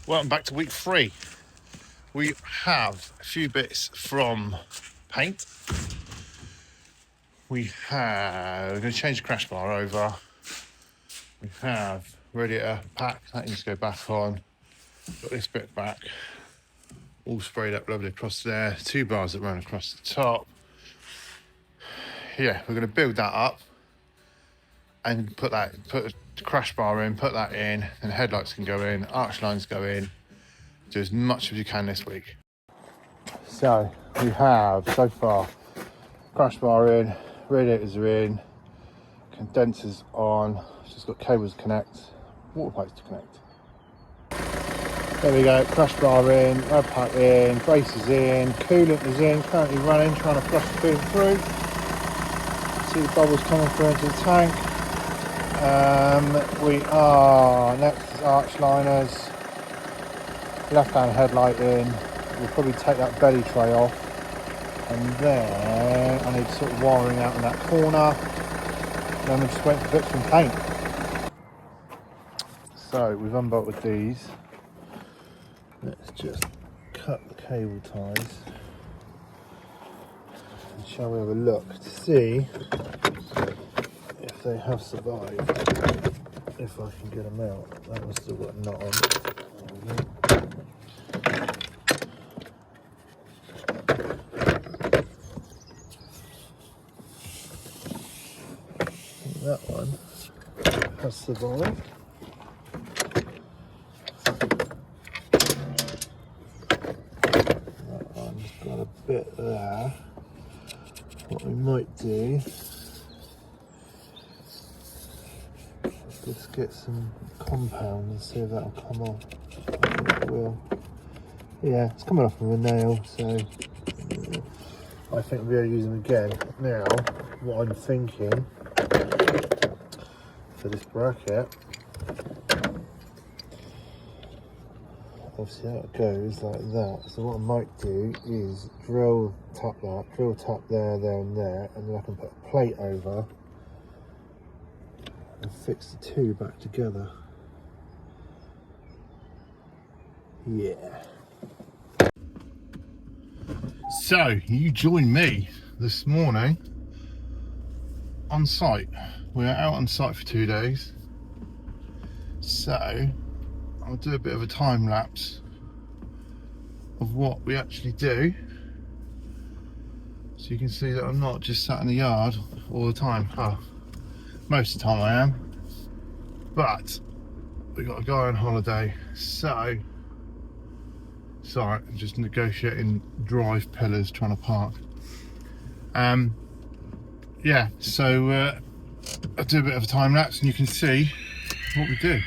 Welcome back to week 3. We have a few bits from paint. We're going to change the crash bar over. We have radiator pack, that needs to go back on. Got this bit back, all sprayed up lovely across there. 2 bars that run across the top. Yeah, we're going to build that up and put the crash bar in, put that in, and headlights can go in, arch lines go in. Do as much as you can this week. So we have so far crash bar in, radiators are in, condensers on, just got cables to connect, water pipes to connect. There we go, crash bar in, air pack in, braces in, coolant is in, currently running, trying to flush the coolant through. See the bubbles coming through into the tank. We are next is arch liners, left hand headlight in. We'll probably take that belly tray off, and then I need sort of wiring out in that corner. Then we're just waiting for bits from paint. So we've unbolted these. Let's just cut the cable ties. And shall we have a look to see if they have survived? If I can get them out. That one's still got a knot on. That one has survived. That one's got a bit there. What we might do is just get some compound and see if that'll come off. I think it will. Yeah, it's coming off with a nail, so I think we'll be able to use them again. Now, what I'm thinking for this bracket, obviously that goes like that. So what I might do is drill tap there, there and there, and then I can put a plate over and fix the 2 back together. Yeah. So you joined me this morning on site. We're out on site for 2 days, so I'll do a bit of a time lapse of what we actually do, so you can see that I'm not just sat in the yard all the time. Oh, most of the time I am, but we got a guy on holiday, so sorry, I'm just negotiating drive pillars, trying to park. Yeah, so I'll do a bit of a time lapse and you can see what we do.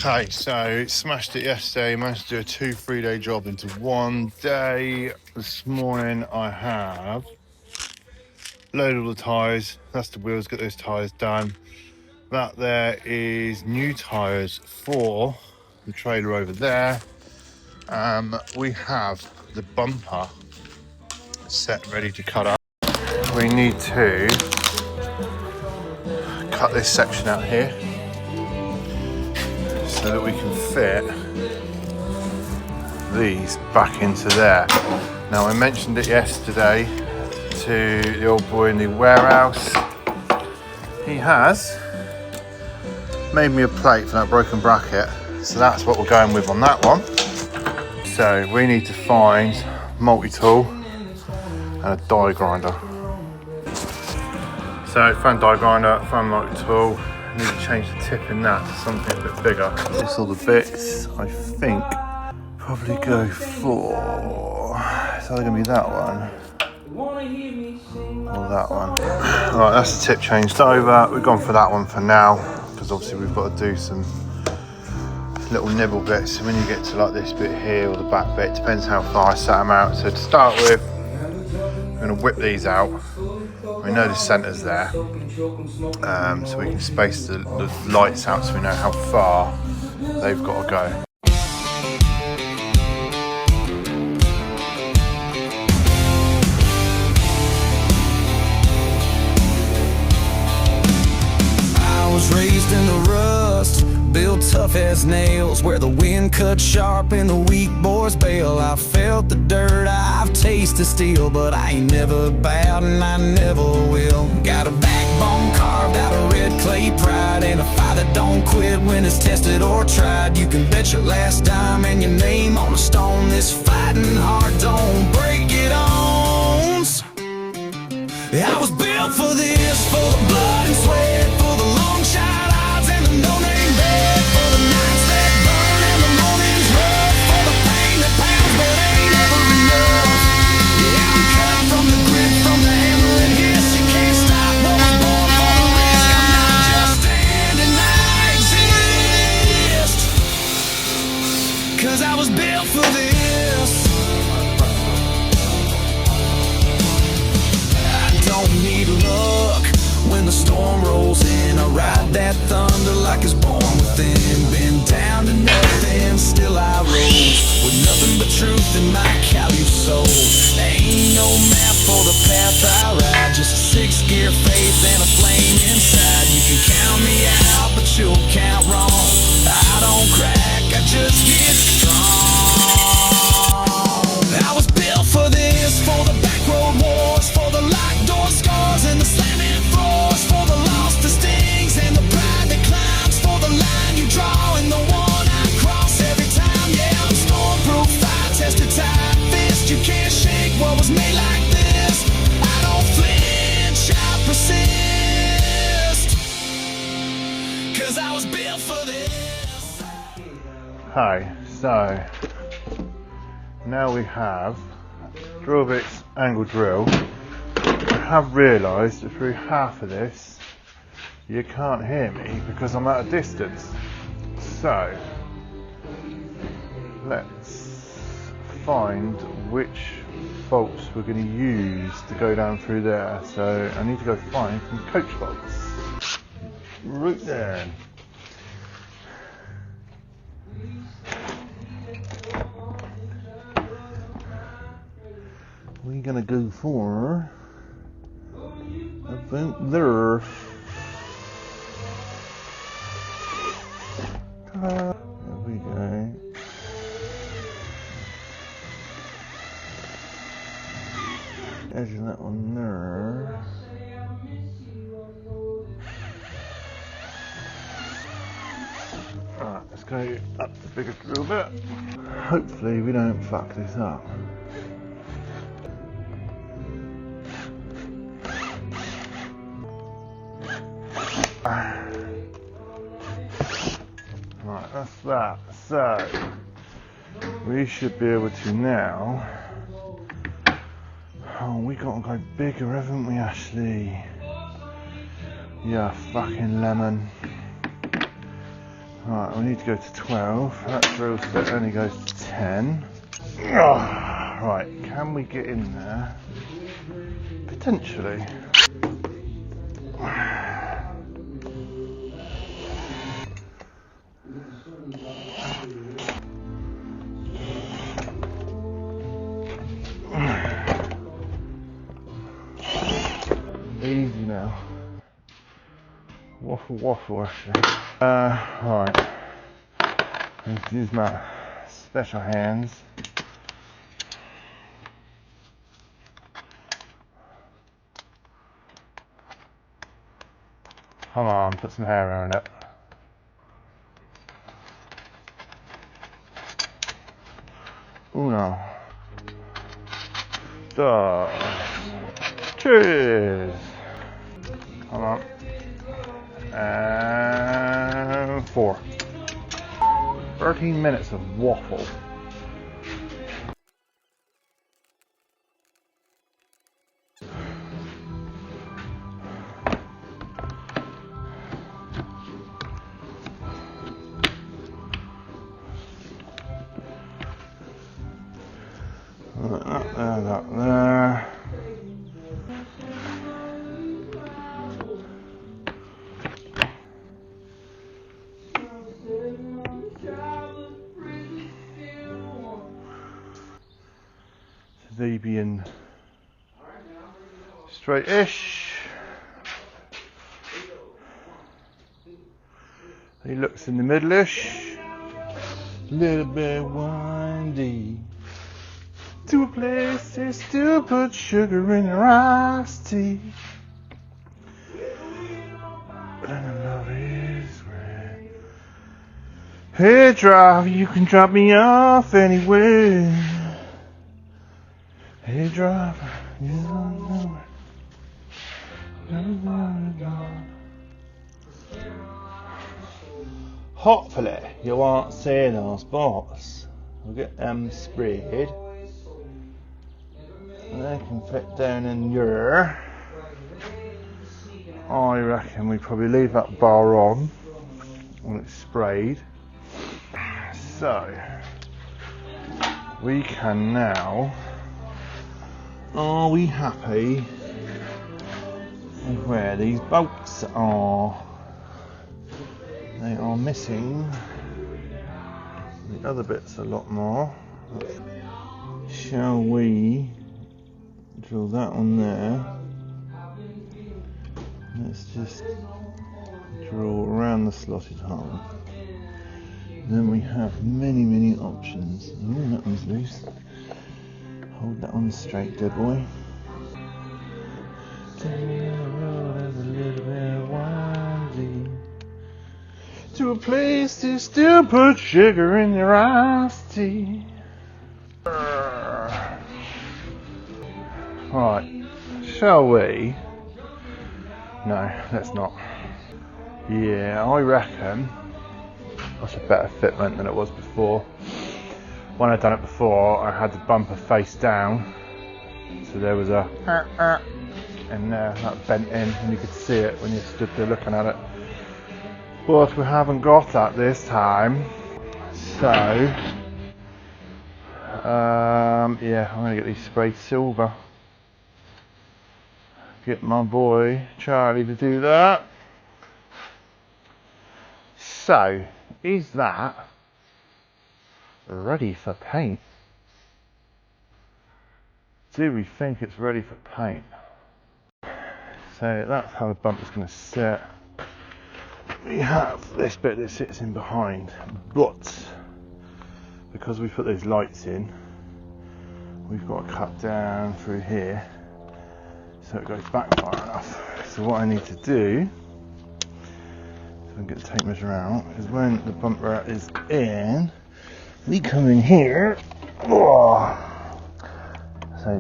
Okay, so smashed it yesterday, managed to do a 2-3 day job into 1 day. This morning I have loaded all the tyres, that's the wheels, get those tyres done. That there is new tyres for the trailer over there. We have the bumper set ready to cut up. We need to cut this section out here so that we can fit these back into there. Now I mentioned it yesterday to the old boy in the warehouse. He has made me a plate for that broken bracket, so that's what we're going with on that one. So we need to find multi-tool and a die grinder. So found die grinder, found multi-tool. need to change the tip in that to something a bit bigger. Just all the bits, I think, probably go for, it's either going to be that one or that one. Right, that's the tip changed over. We've gone for that one for now, because obviously we've got to do some little nibble bits. So when you get to like this bit here or the back bit, depends how far I set them out. So to start with, I'm going to whip these out. We know the centre's there, so we can space the lights out so we know how far they've got to go. I was raised in the rust, built tough as nails, where the wind cut sharp and the weak boys bail. I felt the dirt, I've tasted steel, but I ain't never bowed and I never will. Got a backbone carved out of red clay pride, and a fire that don't quit when it's tested or tried. You can bet your last dime and your name on a stone, this fighting heart don't break, it owns. I was built for this, for the blood and sweat, for the long shot odds and the no-name bet, for the nights that burn and the mornings rough, for the pain that pounds but ain't ever enough. Yeah, I'm cut from the grit, from the hammer and hiss. You can't stop what was born for the risk. I'm not just standing, I exist, 'cause I was built for this. Don't need luck when the storm rolls in. I ride that thunder like it's born within. Been down to nothing, still I rose with nothing but truth in my callous soul. There ain't no map for the path I ride, just a six-gear faith and a flame inside. You can count me out, but you'll count wrong. I don't crack, I just get strong. I was built for this, for the back road wars, for the locked door scars and the slamming floors, for the lost the stings and the pride that climbs, for the line you draw and the one I cross every time. Yeah, I'm stormproof, fire tested, tight fist. You can't shake what was made like this. I don't flinch, I persist, 'cause I was built for this. Hi, so now we have drill bits angle drill. I have realised that through half of this you can't hear me because I'm at a distance. So let's find which bolts we're going to use to go down through there. So I need to go find some coach bolts. Right then. We're gonna go for about there. There we go. Edge of that one there. Alright, let's go up the bigger drill bit. Hopefully we don't fuck this up. Right, that's that. So we should be able to now. Oh, we got to go bigger, haven't we, Ashley? Yeah, fucking lemon. Right, we need to go to 12. That drill set only goes to 10. Right, can we get in there? Potentially. Easy now. Waffle actually. Right. Let's use my special hands. Come on, put some hair around it. Uno. Dos. Cheers. Come on. And 4. 13 minutes of waffle. That there. They being straight-ish. He looks in the middle-ish. Little bit windy. To a place they still put sugar in your iced tea. And love is red. Hey driver, you can drop me off anywhere. Hey driver, you don't know it. Hopefully you won't see those boats. We'll get them sprayed. And they can fit down in here. I reckon we probably leave that bar on when it's sprayed. So we can now. Are we happy with where these bolts are? They are missing the other bits a lot more. Shall we drill that on there? Let's just drill around the slotted hole. Then we have many options. Oh, that one's loose. Hold that one straight, dear boy. To a place to still put sugar in your iced tea. Right, shall we? No, let's not. Yeah, I reckon that's a better fitment than it was before. When I'd done it before, I had the bumper face down, so there was a in there that bent in, and you could see it when you stood there looking at it. But we haven't got that this time, so yeah, I'm gonna get these sprayed silver. Get my boy Charlie to do that. So, is that ready for paint? Do we think it's ready for paint? So that's how the bumper's going to sit. We have this bit that sits in behind, but because we put those lights in, we've got to cut down through here so it goes back far enough. So what I need to do, so I can get the tape measure out, is when the bumper is in, we come in here, so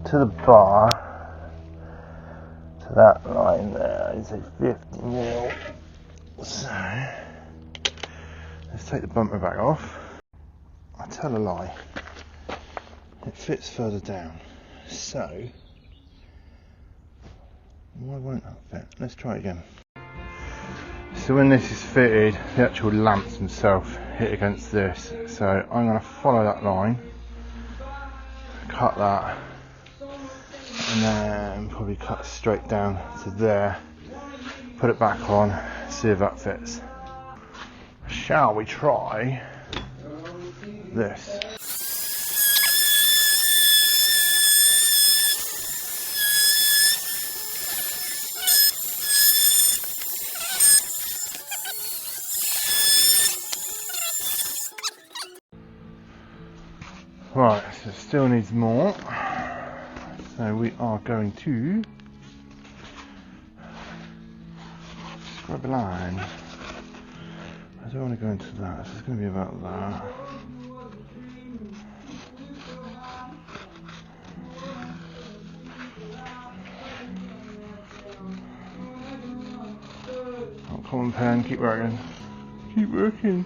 to the bar, to that line there, I'd say 50 mil. So, let's take the bumper back off. I tell a lie, it fits further down, so why won't that fit? Let's try it again. So when this is fitted, the actual lamps themselves hit against this, so I'm going to follow that line, cut that, and then probably cut straight down to there, put it back on, see if that fits. Shall we try this? Right, so it still needs more. So we are going to scrub a line. I don't want to go into that, so it's going to be about that. Oh, common pen, keep working. keep working.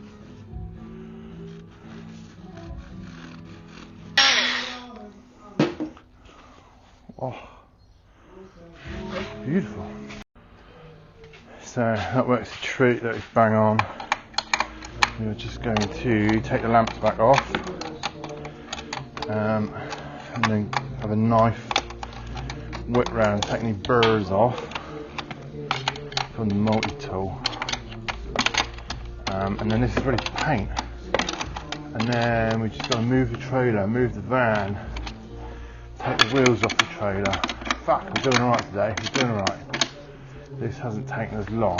Oh, beautiful. So that works a treat, that is bang on. We're just going to take the lamps back off and then have a knife whip round, take any burrs off from the multi-tool. And then this is ready to paint. And then we just got to move the trailer, move the van, take the wheels off the trailer. Fuck, we're doing alright today, we're doing alright. This hasn't taken as long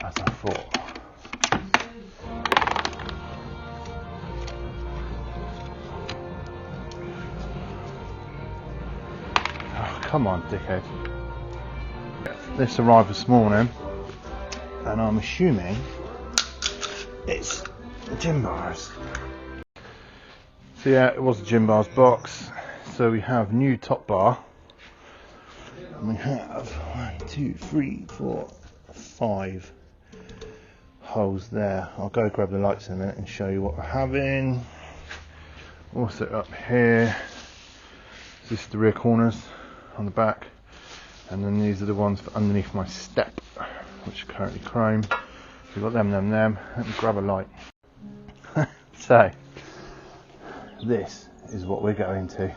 as I thought. Oh, come on, dickhead. This arrived this morning, and I'm assuming it's the gym bars. So yeah, it was a gym bars box. So we have new top bar, and we have 1, 2, 3, 4, 5 holes there. I'll go grab the lights in a minute and show you what we're having. Also up here, this is the rear corners on the back, and then these are the ones for underneath my step, which are currently chrome. So we've got them. Let me grab a light. So this is what we're going to.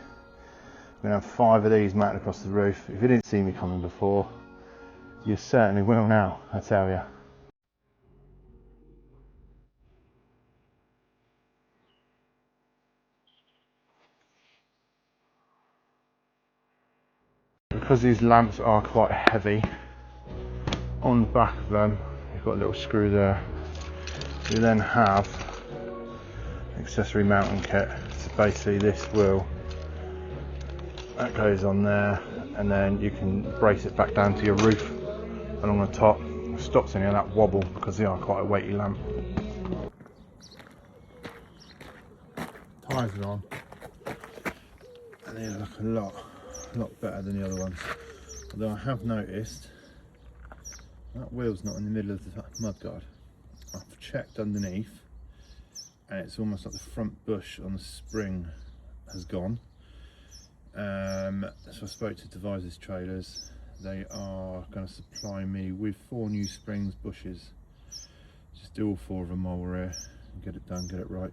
We're going to have 5 of these mounted across the roof. If you didn't see me coming before, you certainly will now, I tell you. Because these lamps are quite heavy, on the back of them you've got a little screw there. You then have accessory mounting kit. So basically this will, that goes on there, and then you can brace it back down to your roof along the top. It stops any of that wobble because they are quite a weighty lamp. Tyres are on, and they look a lot better than the other ones. Although I have noticed that wheel's not in the middle of the mudguard. I've checked underneath, and it's almost like the front bush on the spring has gone. So I spoke to Devices Trailers. They are going to supply me with 4 new springs bushes. Just do all 4 of them while we're here and get it done, get it right.